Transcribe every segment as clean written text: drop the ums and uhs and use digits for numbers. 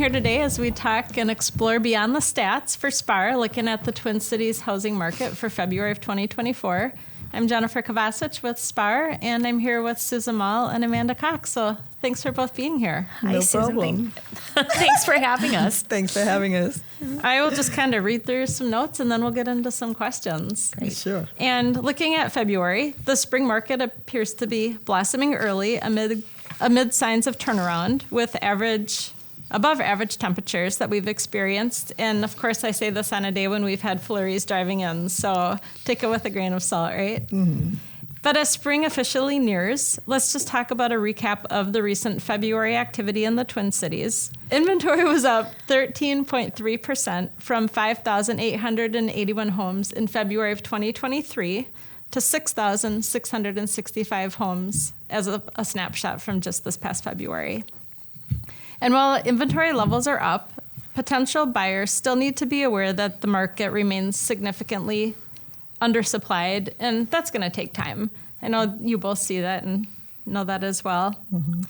here today as we talk and explore beyond the stats for SPAAR, looking at the Twin Cities housing market for February of 2024. I'm Jennifer Kovacich with SPAAR, and I'm here with Susan Mall and Amanda Cox. So thanks for both being here. Hi, Susan. Thanks for having us. Thanks for having us. I will just kind of read through some notes, and then we'll get into some questions. Great. Sure. And looking at February, the spring market appears to be blossoming early amid signs of turnaround with above average temperatures that we've experienced. And of course, I say this on a day when we've had flurries driving in, so take it with a grain of salt, right? Mm-hmm. But as spring officially nears, let's just talk about a recap of the recent February activity in the Twin Cities. Inventory was up 13.3% from 5,881 homes in February of 2023 to 6,665 homes as a snapshot from just this past February. And while inventory levels are up, potential buyers still need to be aware that the market remains significantly undersupplied, and that's going to take time. I know you both see that and know that as well. Mm-hmm.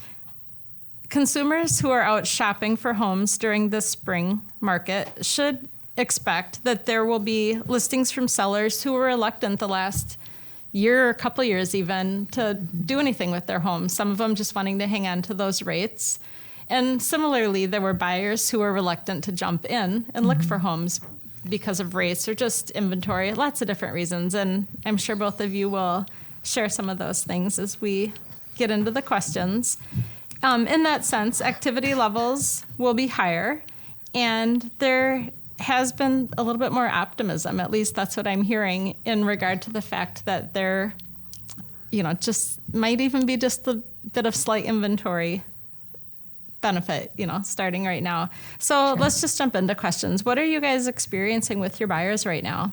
Consumers who are out shopping for homes during the spring market should expect that there will be listings from sellers who were reluctant the last year or a couple years even to do anything with their homes, some of them just wanting to hang on to those rates. And similarly, there were buyers who were reluctant to jump in and look for homes because of rates or just inventory, lots of different reasons. And I'm sure both of you will share some of those things as we get into the questions. In that sense, activity levels will be higher, and there has been a little bit more optimism, at least that's what I'm hearing, in regard to the fact that there, just might even be just a bit of slight inventory benefit, starting right now. So Let's just jump into questions. What are you guys experiencing with your buyers right now?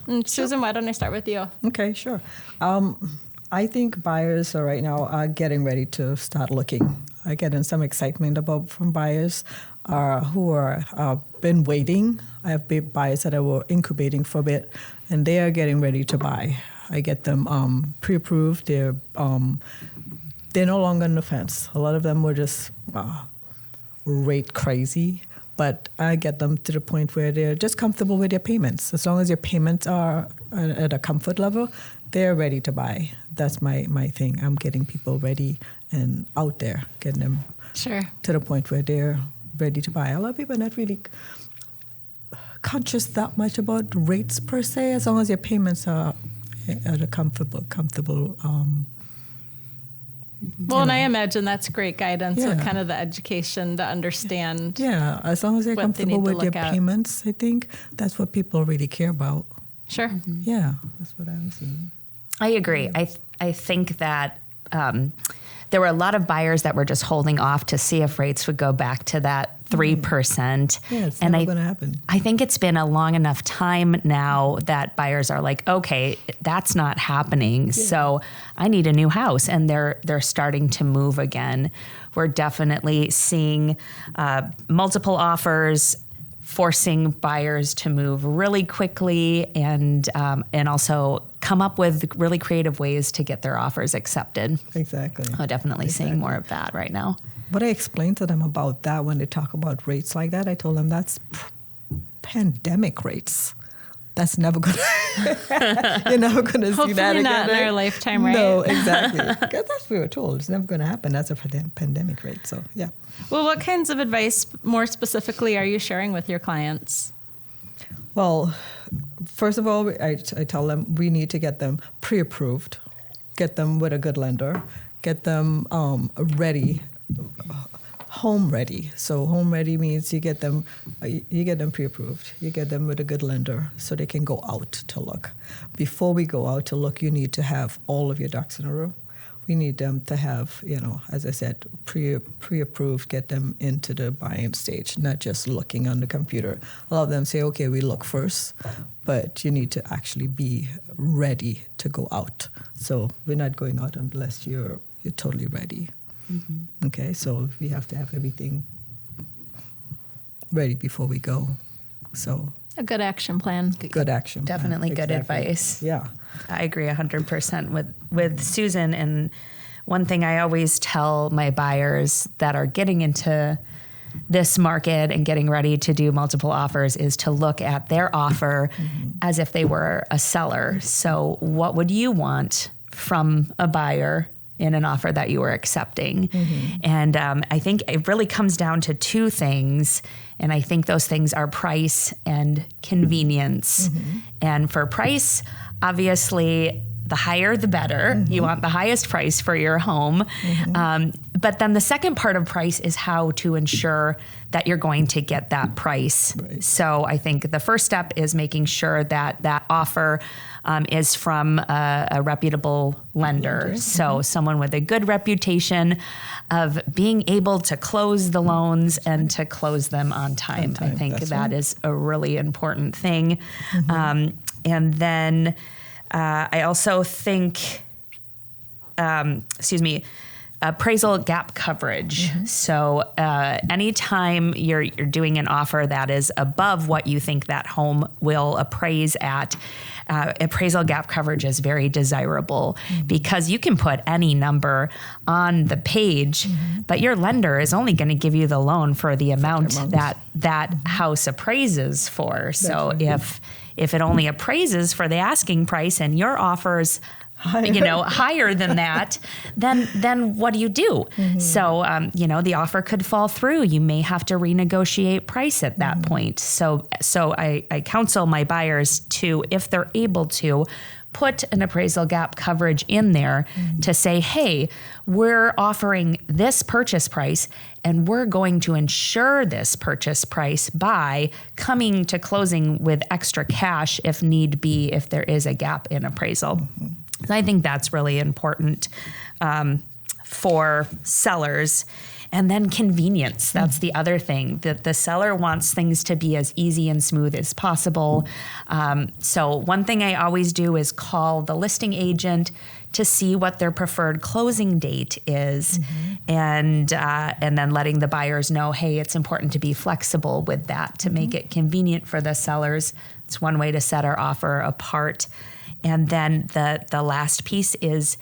And Susan, why don't I start with you? Okay, sure. I think buyers right now are getting ready to start looking. I getting some excitement from buyers who are been waiting. I have buyers that were incubating for a bit, and they are getting ready to buy. I get them pre-approved. They're no longer on the fence. A lot of them were just rate crazy, but I get them to the point where they're just comfortable with their payments. As long as your payments are at a comfort level, they're ready to buy. That's my thing. I'm getting people ready and out there, getting them to the point where they're ready to buy. A lot of people are not really conscious that much about rates per se, as long as your payments are at a comfortable well, and I imagine that's great guidance with kind of the education to understand. Yeah, as long as they're comfortable with their payments, I think that's what people really care about. Sure. Mm-hmm. Yeah, that's what I'm seeing. I agree. I think that there were a lot of buyers that were just holding off to see if rates would go back to that 3%. Yeah, it's never going to happen. I think it's been a long enough time now that buyers are like, okay, that's not happening. Yeah. So I need a new house, and they're starting to move again. We're definitely seeing multiple offers, forcing buyers to move really quickly and also come up with really creative ways to get their offers accepted. Exactly. I'm definitely seeing more of that right now. But I explained to them about that when they talk about rates like that. I told them that's pandemic rates. That's never going to, you're never going to see that again. Hopefully not in our lifetime, right? No, exactly. Because that's what we were told. It's never going to happen. That's a pandemic rate. So, yeah. Well, what kinds of advice, more specifically, are you sharing with your clients? Well, first of all, I tell them we need to get them pre-approved, get them with a good lender, get them ready, home ready. So home ready means you get them pre-approved, you get them with a good lender so they can go out to look. Before we go out to look, you need to have all of your ducks in a row. We need them to have, as I said, pre-approved, get them into the buying stage, not just looking on the computer. A lot of them say, okay, we look first, but you need to actually be ready to go out. So we're not going out unless you're totally ready. Mm-hmm. Okay, so we have to have everything ready before we go. So a good action plan. Good action plan. Definitely good advice. Yeah. I agree 100% with Susan. And one thing I always tell my buyers that are getting into this market and getting ready to do multiple offers is to look at their offer as if they were a seller. So what would you want from a buyer in an offer that you were accepting? And I think it really comes down to two things. And I think those things are price and convenience. And for price, obviously, the higher, the better. You want the highest price for your home. But then the second part of price is how to ensure that you're going to get that price. So I think the first step is making sure that that offer is from a reputable lender. So someone with a good reputation of being able to close the loans and to close them on time. I think that is a really important thing. And then I also think, appraisal gap coverage. So anytime you're doing an offer that is above what you think that home will appraise at, appraisal gap coverage is very desirable because you can put any number on the page, but your lender is only going to give you the loan for the amount that house appraises for. So if it only appraises for the asking price and your offer's higher than that, then what do you do? So, the offer could fall through. You may have to renegotiate price at that point. So I counsel my buyers to, if they're able to, put an appraisal gap coverage in there to say, hey, we're offering this purchase price and we're going to ensure this purchase price by coming to closing with extra cash if need be, if there is a gap in appraisal. I think that's really important for sellers. And then convenience. That's the other thing, that the seller wants things to be as easy and smooth as possible. So one thing I always do is call the listing agent to see what their preferred closing date is, and then letting the buyers know, hey, it's important to be flexible with that to make it convenient for the sellers. It's one way to set our offer apart. And then the last piece is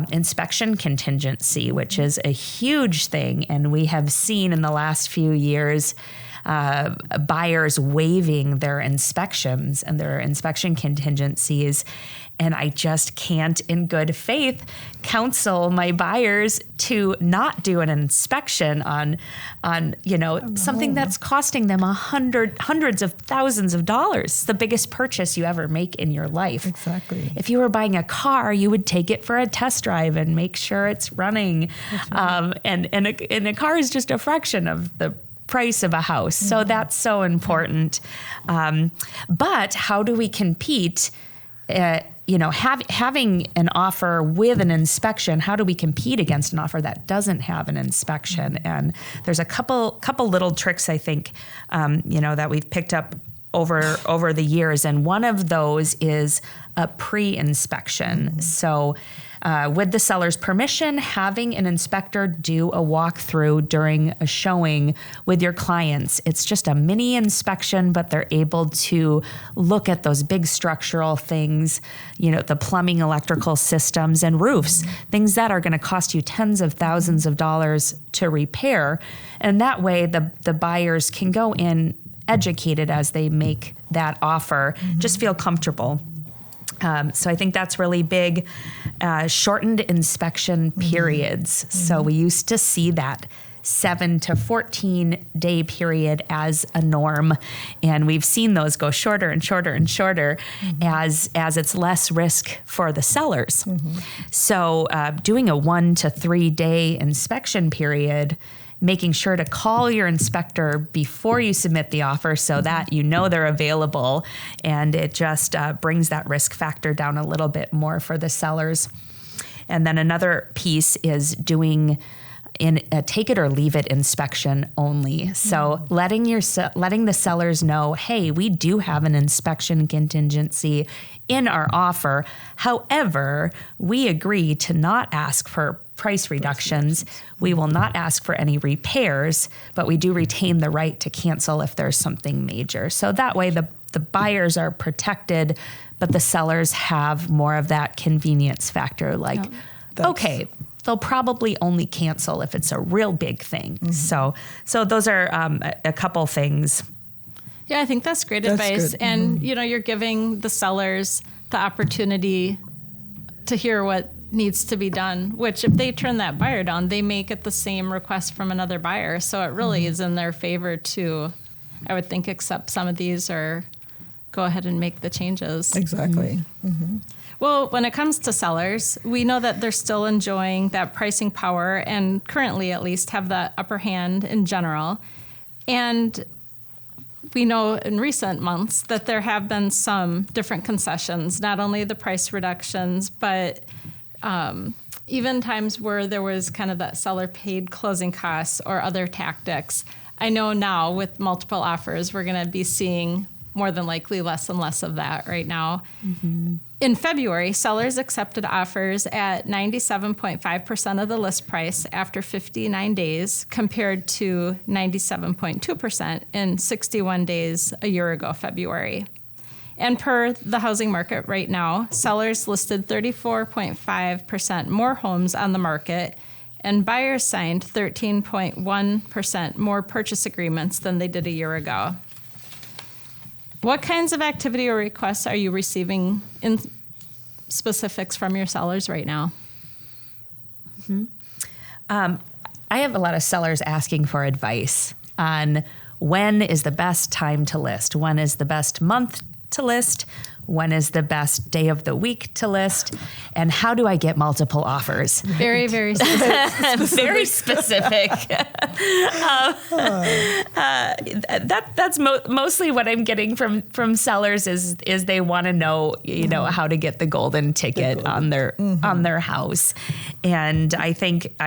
inspection contingency, which is a huge thing. And we have seen in the last few years buyers waiving their inspections and their inspection contingencies. And I just can't, in good faith, counsel my buyers to not do an inspection on something that's costing them hundreds of thousands of dollars. It's the biggest purchase you ever make in your life. Exactly. If you were buying a car, you would take it for a test drive and make sure it's running. Right. And a car is just a fraction of the price of a house. So that's so important. But how do we compete? Having an offer with an inspection, how do we compete against an offer that doesn't have an inspection? And there's a couple little tricks, I think, that we've picked up over the years. And one of those is a pre-inspection. So with the seller's permission, having an inspector do a walkthrough during a showing with your clients. It's just a mini inspection, but they're able to look at those big structural things, the plumbing, electrical systems, and roofs, things that are going to cost you tens of thousands of dollars to repair. And that way the buyers can go in educated as they make that offer, just feel comfortable. So I think that's really big. Shortened inspection periods. So we used to see that 7 to 14 day period as a norm. And we've seen those go shorter and shorter and shorter as it's less risk for the sellers. So doing a 1 to 3 day inspection period, making sure to call your inspector before you submit the offer so that they're available, and it just brings that risk factor down a little bit more for the sellers. And then another piece is doing in a take it or leave it inspection only. So letting the sellers know, hey, we do have an inspection contingency in our offer. However, we agree to not ask for price reductions. We will not ask for any repairs, but we do retain the right to cancel if there's something major. So that way the buyers are protected, but the sellers have more of that convenience factor. Like, okay, they'll probably only cancel if it's a real big thing. So those are a couple things. Yeah, I think that's great That's advice. good. And, you're giving the sellers the opportunity to hear what needs to be done, which if they turn that buyer down, they may get the same request from another buyer. So it really is in their favor to, I would think, accept some of these or go ahead and make the changes. Exactly. Well, when it comes to sellers, we know that they're still enjoying that pricing power and currently at least have the upper hand in general. And we know in recent months that there have been some different concessions, not only the price reductions, but even times where there was kind of that seller paid closing costs or other tactics. I know now with multiple offers, we're going to be seeing more than likely less and less of that right now. In February, sellers accepted offers at 97.5% of the list price after 59 days compared to 97.2% in 61 days a year ago, February. And per the housing market right now, sellers listed 34.5% more homes on the market, and buyers signed 13.1% more purchase agreements than they did a year ago. What kinds of activity or requests are you receiving in specifics from your sellers right now? I have a lot of sellers asking for advice on when is the best time to list, when is the best month to list, when is the best day of the week to list, and how do I get multiple offers? Very, very specific. Very specific. That's mostly what I'm getting from sellers is they want to know, how to get the golden ticket on their house. And I think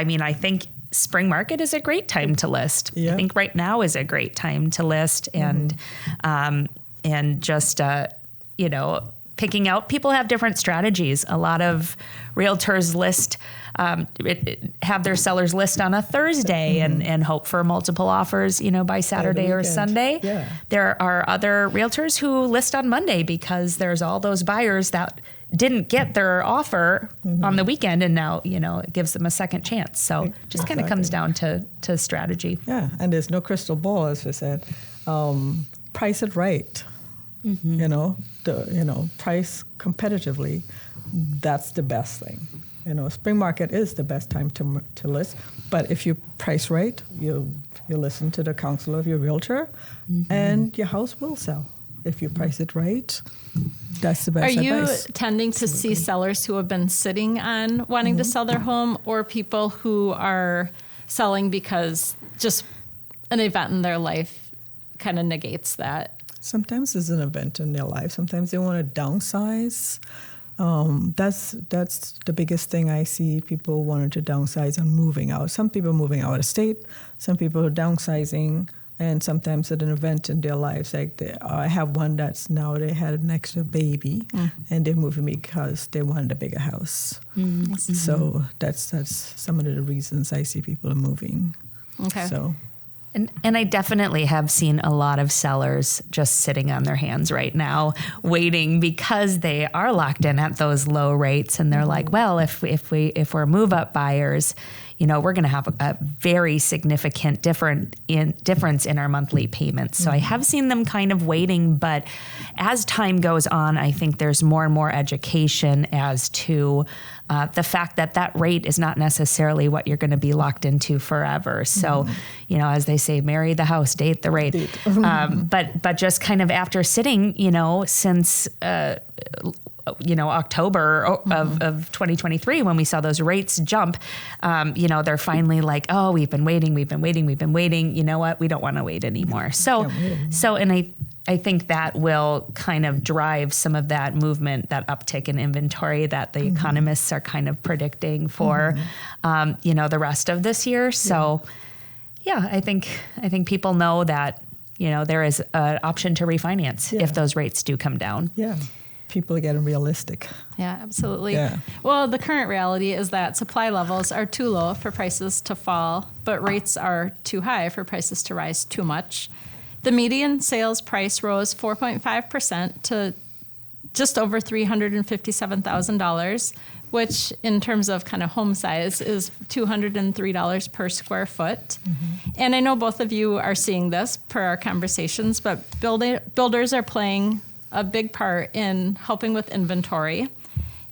spring market is a great time to list. Yeah. I think right now is a great time to list and just picking out. People have different strategies. A lot of realtors have their sellers list on a Thursday and hope for multiple offers, by Saturday or Sunday. Yeah. There are other realtors who list on Monday because there's all those buyers that didn't get their offer on the weekend, and now, it gives them a second chance. So it just kind of comes down to strategy. Yeah, and there's no crystal ball, as we said. Price it right. Price competitively. That's the best thing. Spring market is the best time to list. But if you price right, you listen to the counsel of your realtor, and your house will sell. If you price it right, that's the best advice. Are you tending to see sellers who have been sitting on wanting to sell their home, or people who are selling because just an event in their life kind of negates that? Sometimes it's an event in their life. Sometimes they want to downsize. That's the biggest thing I see. People wanting to downsize and moving out. Some people moving out of state. Some people are downsizing. And sometimes at an event in their lives, like I have one that's now they had an extra baby, and they're moving because they wanted a bigger house. So that's some of the reasons I see people are moving. Okay. So. And I definitely have seen a lot of sellers just sitting on their hands right now, waiting because they are locked in at those low rates, and they're like, well, if we're move up buyers, we're going to have a very significant difference in our monthly payments. So I have seen them kind of waiting, but as time goes on, I think there's more and more education as to the fact that rate is not necessarily what you're going to be locked into forever. So, as they say, marry the house, date the rate. But just kind of after sitting, since October of 2023, when we saw those rates jump, they're finally like, oh, we've been waiting. You know what? We don't want to wait anymore. And I think that will kind of drive some of that movement, that uptick in inventory that the economists are kind of predicting for, the rest of this year. So, I think people know that, there is an option to refinance if those rates do come down. Yeah. People are getting realistic. Yeah, absolutely. Yeah. Well, the current reality is that supply levels are too low for prices to fall, but rates are too high for prices to rise too much. The median sales price rose 4.5% to just over $357,000, which in terms of kind of home size is $203 per square foot. And I know both of you are seeing this per our conversations, but builders are playing a big part in helping with inventory.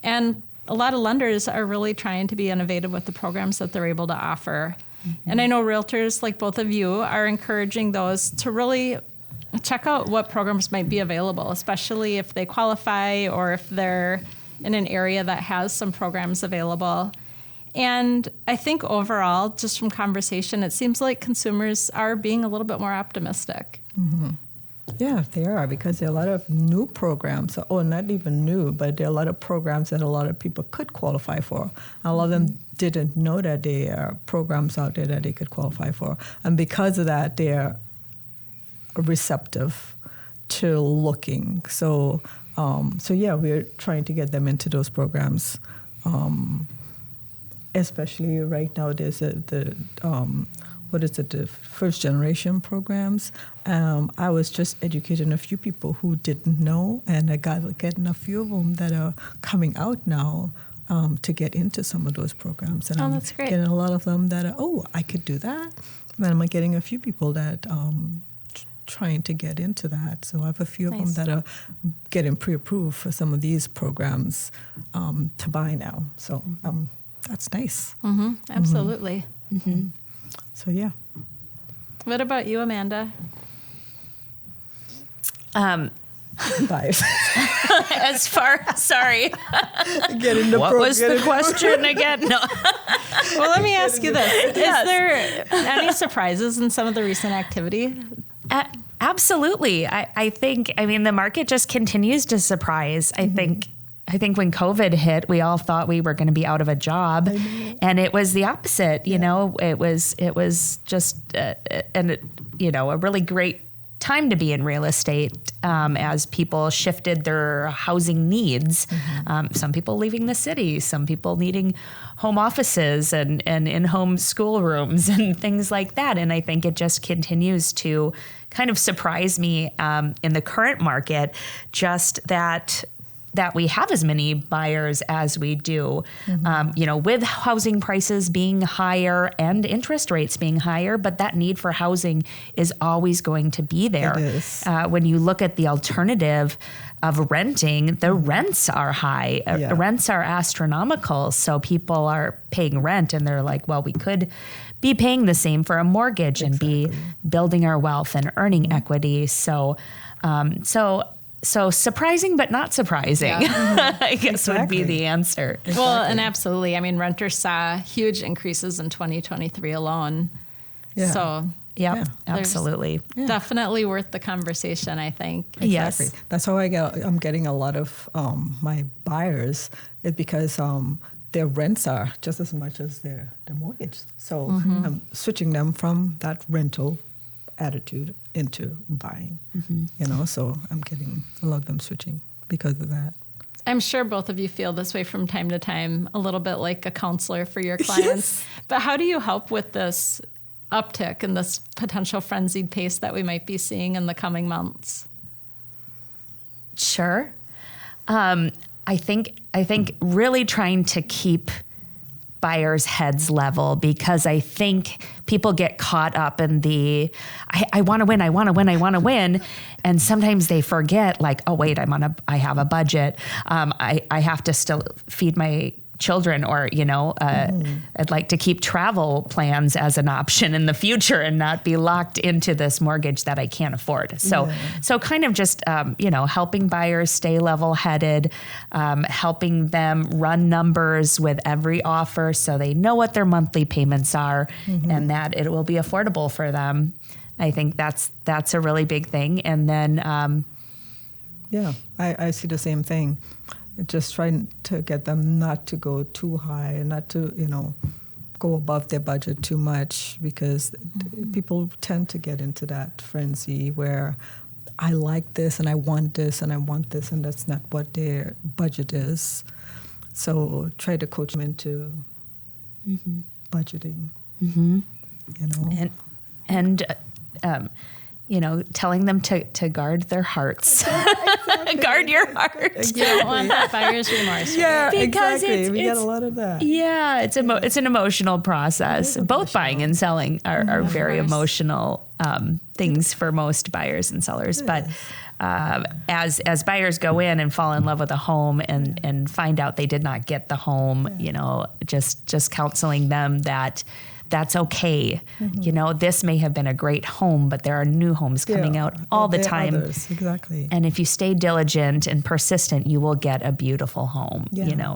And a lot of lenders are really trying to be innovative with the programs that they're able to offer. And I know realtors like both of you are encouraging those to really check out what programs might be available, especially if they qualify or if they're in an area that has some programs available. And I think overall, just from conversation, it seems like consumers are being a little bit more optimistic. Yeah, they are, because there are a lot of new programs, or not even new, but there are a lot of programs that a lot of people could qualify for. A lot of them didn't know that there are programs out there that they could qualify for. And because of that, they're receptive to looking. So yeah, we're trying to get them into those programs. Especially right now, there's the first generation programs. I was just educating a few people who didn't know, and I got getting a few of them that are coming out now to get into some of those programs. And that's great. Getting a lot of them that are, I could do that. And I'm getting a few people that trying to get into that. So I have a few of them that are getting pre-approved for some of these programs to buy now. So that's nice. Absolutely. So yeah. What about you, Amanda? Five. Sorry. What was the question again? No. Well, let me ask you this. Is there any surprises in some of the recent activity? Absolutely. I think the market just continues to surprise. I think when COVID hit, we all thought we were going to be out of a job, and it was the opposite. You know, it was just a really great time to be in real estate as people shifted their housing needs. Some people leaving the city, some people needing home offices and in-home schoolrooms and things like that. And I think it just continues to kind of surprise me in the current market, just that we have as many buyers as we do, with housing prices being higher and interest rates being higher, but that need for housing is always going to be there. It is. When you look at the alternative of renting, the rents are high. The rents are astronomical. So people are paying rent and they're like, well, we could be paying the same for a mortgage and be building our wealth and earning equity. So surprising, but not surprising, I guess would be the answer. Well, and absolutely. I mean, renters saw huge increases in 2023 alone. Yeah. So, absolutely. Definitely worth the conversation, I think. Exactly. Yes. That's how I'm getting a lot of my buyers, is because their rents are just as much as their mortgage. So I'm switching them from that rental attitude into buying, so I'm getting a lot of them switching because of that. I'm sure both of you feel this way from time to time, a little bit like a counselor for your clients. Yes. But how do you help with this uptick and this potential frenzied pace that we might be seeing in the coming months? Sure. I think really trying to keep buyers' heads level, because I think people get caught up in the I want to win, and sometimes they forget, like, oh wait, I have a budget, I have to still feed my children, or I'd like to keep travel plans as an option in the future and not be locked into this mortgage that I can't afford. So kind of just helping buyers stay level-headed, helping them run numbers with every offer so they know what their monthly payments are and that it will be affordable for them. I think that's a really big thing. And then I see the same thing. Just trying to get them not to go too high, not to, go above their budget too much, because people tend to get into that frenzy where I like this and I want this and I want this, and that's not what their budget is. So try to coach them into budgeting, telling them to guard their hearts. Exactly. Guard your heart. Exactly. You don't want that buyer's remorse. Yeah, right? Because exactly. We get a lot of that. Yeah, it's an emotional process. Both buying and selling are very emotional things for most buyers and sellers. But as buyers go in and fall in love with a home and find out they did not get the home, just counseling them that's okay. This may have been a great home, but there are new homes coming out all the time. Others. Exactly. And if you stay diligent and persistent, you will get a beautiful home.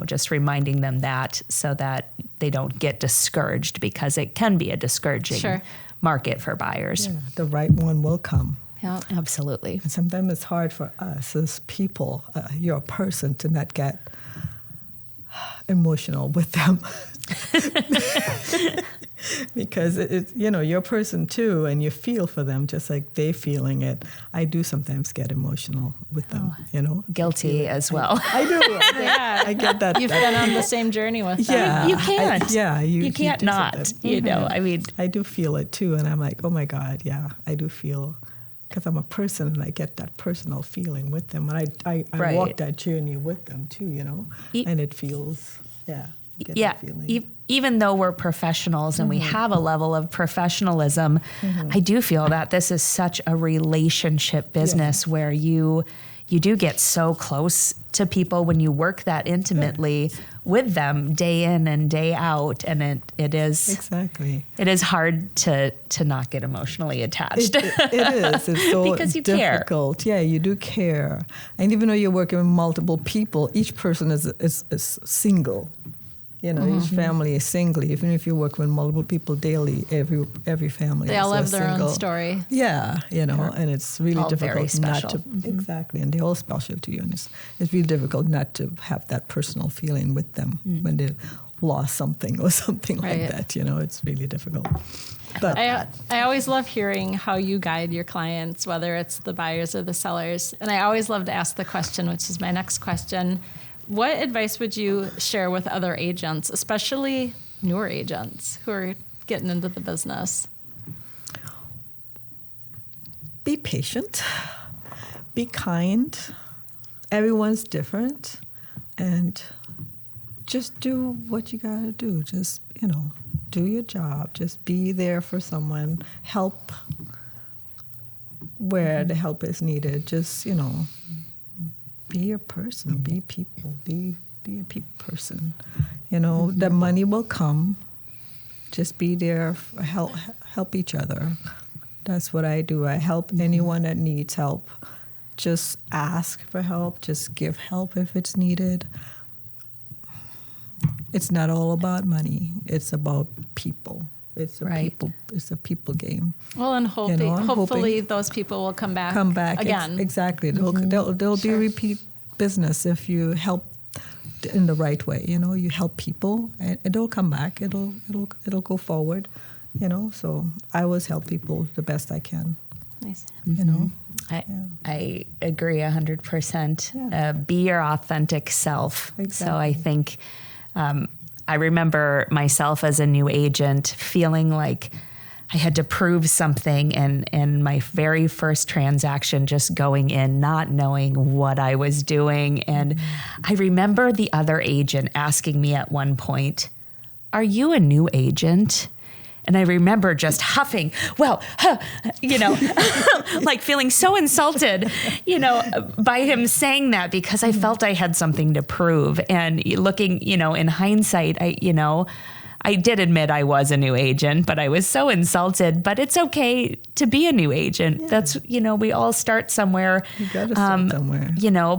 Just reminding them that so that they don't get discouraged, because it can be a discouraging market for buyers. Yeah, the right one will come. Yeah, absolutely. And sometimes it's hard for us as people, you're a person, to not get emotional with them. Because you're a person too, and you feel for them just like they feeling it. I do sometimes get emotional with them, Guilty as well. I do. I get that. You've been on the same journey with them. Yeah, you can't. You can't not. I mean, I do feel it too, and I'm like, oh my God, yeah, I do feel, because I'm a person and I get that personal feeling with them, and I walk that journey with them too, and it feels, even though we're professionals and we have a level of professionalism, I do feel that this is such a relationship business where you do get so close to people when you work that intimately with them day in and day out, and it is it is hard to not get emotionally attached. It is. It's so because you difficult. care. Yeah, you do care, and even though you're working with multiple people, each person is single. Each family is single. Even if you work with multiple people daily, every family they all have their single. own story. Yeah, and it's really all difficult very special. not to exactly, and they're all special to you, and it's really difficult not to have that personal feeling with them when they lost something or something like that. It's really difficult. But I always love hearing how you guide your clients, whether it's the buyers or the sellers, and I always love to ask the question, which is my next question. What advice would you share with other agents, especially newer agents who are getting into the business? Be patient, be kind. Everyone's different, and just do what you gotta do. Just, do your job. Just be there for someone. Help where the help is needed. Just, be a person, be people, be a people person. The money will come. Just be there, help each other. That's what I do. I help anyone that needs help. Just ask for help. Just give help if it's needed. It's not all about money. It's about people. It's a people game. Well, and hopefully those people will come back again. Exactly. There'll be repeat business if you help in the right way. You help people, and it'll come back. It'll go forward. So I always help people the best I can. Nice. I agree 100%. Be your authentic self. Exactly. So I think. I remember myself as a new agent feeling like I had to prove something, and my very first transaction, just going in, not knowing what I was doing. And I remember the other agent asking me at one point, "Are you a new agent?" And I remember just huffing, like feeling so insulted, by him saying that, because I felt I had something to prove. And looking, in hindsight, I did admit I was a new agent, but I was so insulted. But it's okay to be a new agent. Yeah. That's, we all start somewhere. You got to start somewhere.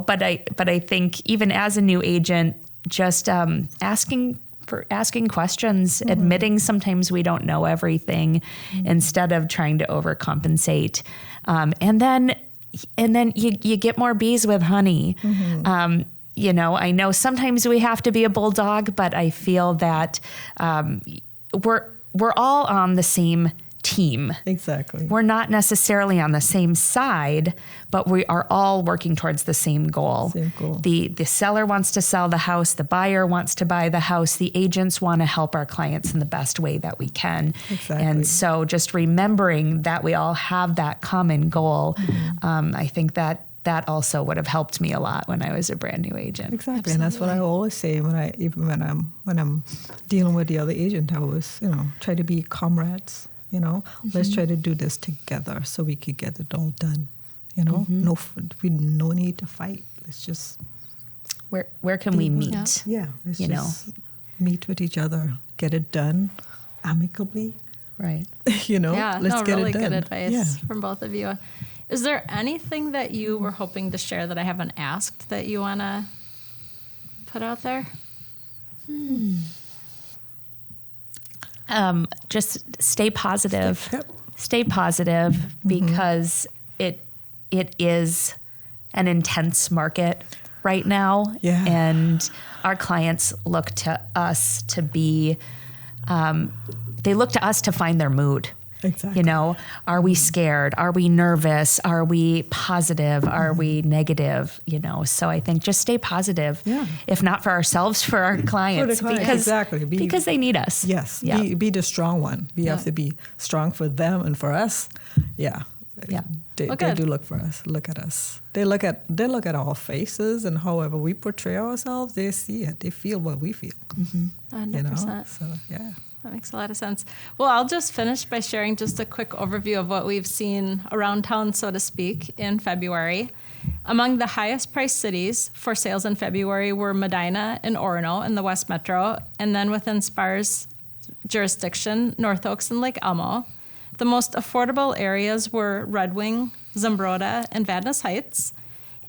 But I think even as a new agent, just asking questions, admitting sometimes we don't know everything, instead of trying to overcompensate. And then you get more bees with honey. I know sometimes we have to be a bulldog, but I feel that we're all on the same team. Exactly. We're not necessarily on the same side, but we are all working towards the same goal. Same goal. The seller wants to sell the house, the buyer wants to buy the house, the agents want to help our clients in the best way that we can. Exactly. And so just remembering that we all have that common goal, I think that also would have helped me a lot when I was a brand new agent. Exactly. Absolutely. And that's what I always say when I'm dealing with the other agent. I always, try to be comrades. Let's try to do this together so we could get it all done. No need to fight. Let's just where can we meet? Yeah, let's just meet with each other, get it done amicably. Right. Let's get really it done. Good advice from both of you. Is there anything that you were hoping to share that I haven't asked that you want to put out there? Just stay positive. Yep. Stay positive because it is an intense market right now. Yeah. And our clients look to us to be, they look to us to find their mood. Exactly. Are we scared? Are we nervous? Are we positive? Are we negative? So I think just stay positive. Yeah. If not for ourselves, for our clients. Exactly. Because they need us. Yes. Yeah. Be the strong one. We have to be strong for them and for us. Yeah. Yeah. They do look for us. Look at us. They look at our faces, and however we portray ourselves, they see it. They feel what we feel. 100%. So yeah. That makes a lot of sense. Well, I'll just finish by sharing just a quick overview of what we've seen around town, so to speak, in February. Among the highest priced cities for sales in February were Medina and Orono in the West Metro, and then within SPAAR's jurisdiction, North Oaks and Lake Elmo. The most affordable areas were Red Wing, Zumbrota, and Vadnais Heights.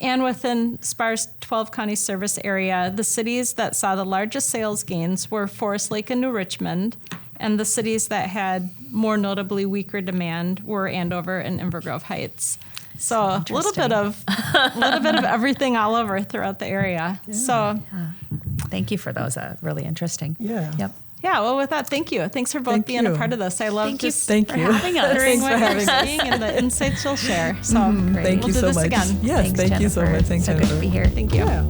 And within SPAAR's 12 county service area, the cities that saw the largest sales gains were Forest Lake and New Richmond, and the cities that had more notably weaker demand were Andover and Inver Grove Heights. So a little bit of everything all over throughout the area. Yeah. So thank you for those. Really interesting. Yeah. Yep. Yeah, well, with that, thank you. Thanks for both being a part of this. I love just having us. hearing what you're seeing and the insights you'll share. So Thank we'll you do so this much. again. Yes, Thanks, thank you so Jennifer. much. Thanks, so Jennifer. good to be here. Thank you. Yeah.